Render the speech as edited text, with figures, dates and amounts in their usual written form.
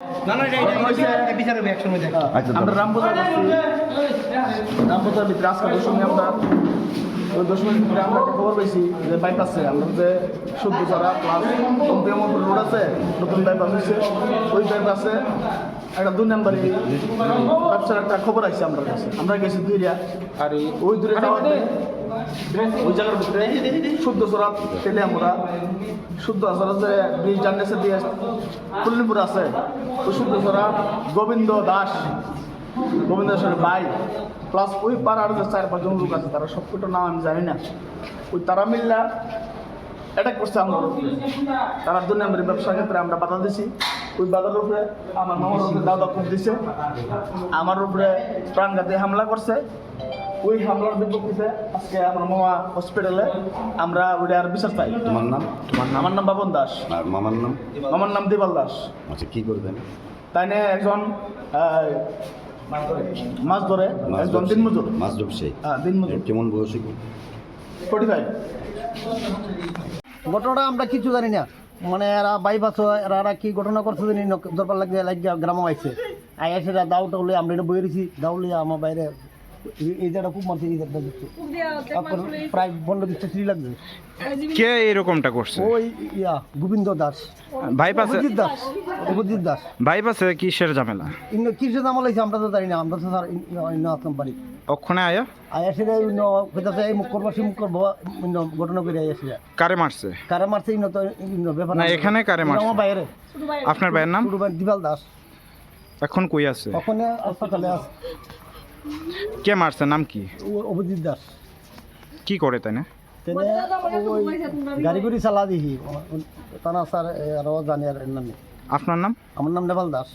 আমরা রামবাজার ভিতরে আজকে দশমী আমরা ওই দশমীর ভিতরে আমরা একটা খবর পেয়েছি যে বাইপাসে আমরা যে শুদ্ধচড়া প্লাস কম্পিয়ামপুর রোড আছে নতুন বাইপাস হচ্ছে ওই বাইপাসে একটা 2 নম্বরে ব্যবসার একটা খবর আসছে আমরা কাছে আমরা গেছি দুইটা আর ওই দূরে যাওয়াতে ওই জায়গার ভিতরে শুদ্ধচড়া তেলে আমরা শুদ্ধচড়া যে ব্রিজ জার্নেসে দিয়ে কুল্লিপুর আছে ওই শুদ্ধচড়া গোবিন্দ দাস ভাই প্লাস ওই পাড়ার যে 4-5 জন লোক আছে তারা সবকটার নাম আমি জানি না ওই তারা মিল্লা অ্যাটাক করছে আমার উপরে তারা 2 নম্বরের ব্যবসার ক্ষেত্রে আমরা বাধা দিছি ওই বাধার উপরে আমার মামার উপরে দাদা খুব দিছে আমার উপরে প্রাণঘাতী হামলা করছে ওই হামলার বিপক্ষে আজকে আমার মামা হসপিটালে আমরা ওইটার বিচার চাই। তোমার নাম? আমার নাম বাবন দাস। আর মামার নাম? মামার নাম দেবাল দাস। আচ্ছা, কি করবেন? তাই না একজন মাছ ধরে, একজন দিনমজুর। মাছ ব্যবসায়ী? হ্যাঁ, দিনমজুর। কেমন বয়সী? 45। ঘটনাটা আমরা কিছু জানি না, মানে এরা বাইপাস এরা কি ঘটনা করছে জানি দরকার লাগিয়ে গ্রামে আইছে আইসে দাউটা হলে আমরা এটা বই রয়েছি দাউলে আমার বাইরে এই জায়গাটা খুব মারছে এই জায়গাটা দিচ্ছে প্রায় 15-20 সিঁড়ি লাগবে। কে এরকমটা করছে? ওই গোবিন্দ দাস, বাইপাসে? অভিজিৎ দাস। বাইপাসে কিসের ঝামেলা? কিসের দাম লাগছে আমরা তো জানি না, আমরা তো স্যার আসলাম বাড়ি ওখানে আয়া আইসে এই মুখ করবো সে মুখ করবো ঘটনা করে আইসে কারে মারছে? কারে মারছে তো ব্যাপার না, এখানে কারে মারছে? আমার বাইরে। আপনার ভাইয়ের নাম? দিবাল দাস। এখন কই আছে? ওখানে হাসপাতালে আছে। কে মারছে, নাম কি? অভিজিৎ দাস। কি করে তাই না? গাড়ি গুড়ি চালা দিহি তানা স্যার আরও জানি আর নামে। আপনার নাম? আমার নাম নেপাল দাস।